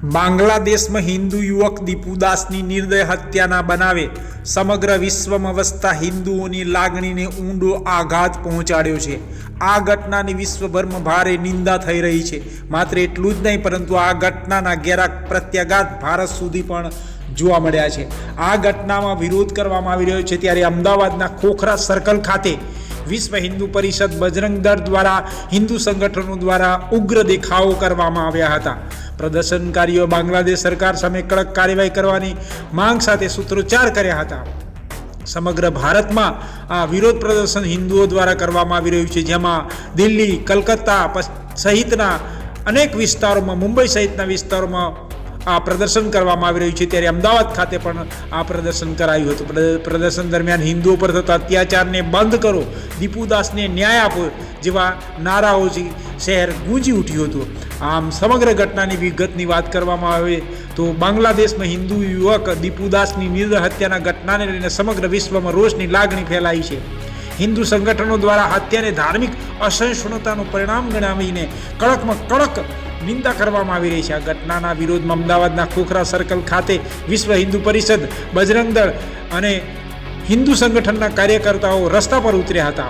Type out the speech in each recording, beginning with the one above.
बांग्लादेश में हिंदू युवक दीपुदास की निर्दय हत्याना बनावे समग्र विश्व में वसता हिंदुओं की लागणी ने ऊंडो आघात पहोंचाड्यो छे। आ घटना की विश्वभर में भारे निंदा थई रही है। मात्र एटलुं ज नहीं परंतु आ घटना घेरा प्रत्याघात भारत सुधी पण जोवा मळ्या छे। आ घटना में विरोध करवामां आवी रह्यो छे त्यारे अमदावादना खोखरा सर्कल खाते विश्व हिंदू परिषद बजरंग दल द्वारा हिंदू संगठनों द्वारा उग्र देखावो करवामां आव्या हता। प्रदर्शनकारीओ बांग्लादेश सरकार सामे कड़क कार्यवाही करवानी मांग साथे सूत्रोच्चार कर्या हता। समग्र भारत में आ विरोध प्रदर्शन हिंदुओ द्वारा करवामां आवी रह्युं छे, जेमां दिल्ली, कलकत्ता सहितना अनेक विस्तारों में, मुंबई सहितना विस्तारों में आ प्रदर्शन करवामां आवी रह्युं छे। त्यारे अमदावाद खाते पण आ प्रदर्शन करायुं हतुं। प्रदर्शन दरमियान हिंदुओं पर थता अत्याचारने बंध करो, दीपुदासने न्याय आपो जेवा नाराओथी शहर गूंजी उठ्युं हतुं। आम समग्र घटनानी विगतनी वात करवामां आवे तो बांग्लादेश में हिंदू युवक दीपुदासनी निर्दय हत्याना घटनाने लईने समग्र विश्व में रोषनी लागणी फैलाई छे। हिंदू संगठनों द्वारा हत्या ने धार्मिक असहिष्णुताનું परिणाम गणावीने कड़क में कड़क निंदा करवामां आवी रही है। आ घटनाना विरोधमां अमदावादना खोखरा सर्कल खाते विश्व हिंदू परिषद, बजरंग दल अने हिंदू संगठनना कार्यकर्ताओं रस्ता पर उतर्या हता।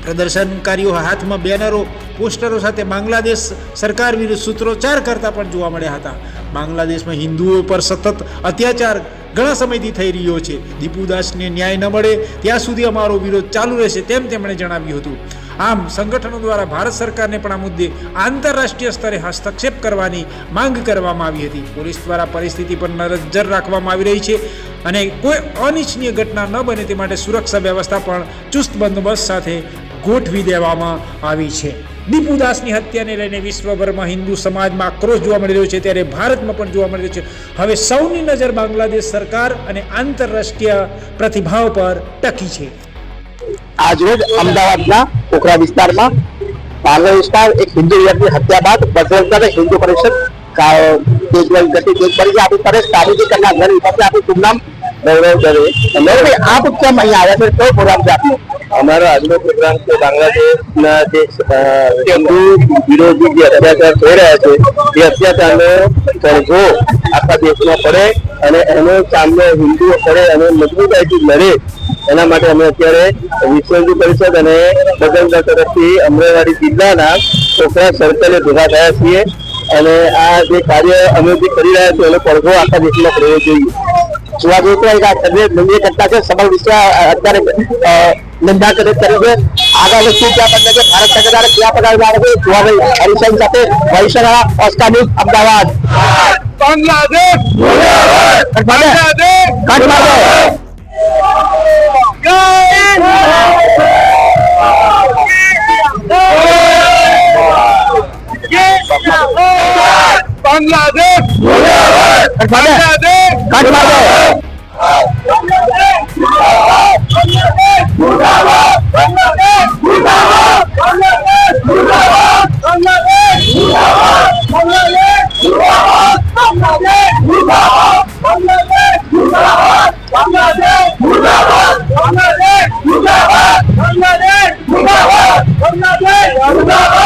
प्रदर्शनकारीओ हाथ में बेनरो, पोस्टरों साथे बांग्लादेश सरकार विरुद्ध सूत्रोच्चार करता पण जोवा मळ्या हता। बांग्लादेश में हिंदुओं पर सतत अत्याचार घणा समयथी थई रह्यो छे। दीपुदासने न्याय न मळे त्यां सुधी अमारो विरोध चालू रहेशे तेम તેમણે જણાવ્યું હતું। आम संगठनों द्वारा भारत सरकार ने पण आ मुद्दे आंतरराष्ट्रीय स्तरे हस्तक्षेप करवानी मांग करवामां आवी हती। पोलीस द्वारा परिस्थिति पर नजर राखवामां आवी रही छे अने कोई अनिच्छनीय घटना न बने ते माटे सुरक्षा व्यवस्था पण चुस्त बंदोबस्त साथे गोठवी देवामां आवी छे। दीपुदासनी हत्याने लईने विश्वभर में हिंदू समाज में आक्रोश जोवा मळी रह्यो छे त्यारे भारत में पण जोवा मळी रह्यो छे। हवे सौनी नजर बांग्लादेश सरकार अने आंतरराष्ट्रीय प्रतिभाव पर टकी छे। आज रोज अमदावादना खोखरा विस्तारमा बांग्लादेशना एक हिंदू युवकनी हत्या बाद बजरंग दल हिंदू परिषद आपकी तरह साबिती करना घर आपकी शुभ नाम गौरव दवे। मेरे भाई आप क्या मैं आया थे तो प्रोग्राम से आपने हमारा આજનો પ્રોગ્રામ છે બાંગ્લાદેશના જે હિન્દુ વિરોધી જે અત્યાચાર થઈ રહ્યા છે એ અત્યાચારનો પડઘો આખા દેશમાં પડે અને એનો સામનો હિન્દુઓ કરે અને મજબૂતાઈથી લડે એના માટે અમે અત્યારે વિશ્વ હિન્દુ પરિષદ અને બજરંગ દળ તરફથી અમરેવાડી જિલ્લાના ખોખરા સર્કલે ભેગા થયા છીએ અને આ જે કાર્ય અમે જે કરી રહ્યા છીએ એનો પડઘો આખા દેશમાં પડવો જોઈએ। જોવા જોઈએ તો એક ઘટના છે સમગ્ર વિશ્વ અત્યારે નિંદા કરે છે। આગળ વસ્તુ क्या बनने के भारत सरकार क्या पकड़ रहा है જોવા ભાઈ હરીશન સાથે વૈશાલા ઓસ્કાર ન્યૂઝ અમદાવાદ। बांग्लादेश बांग्लादेश बांग्लादेश बांग्लादेश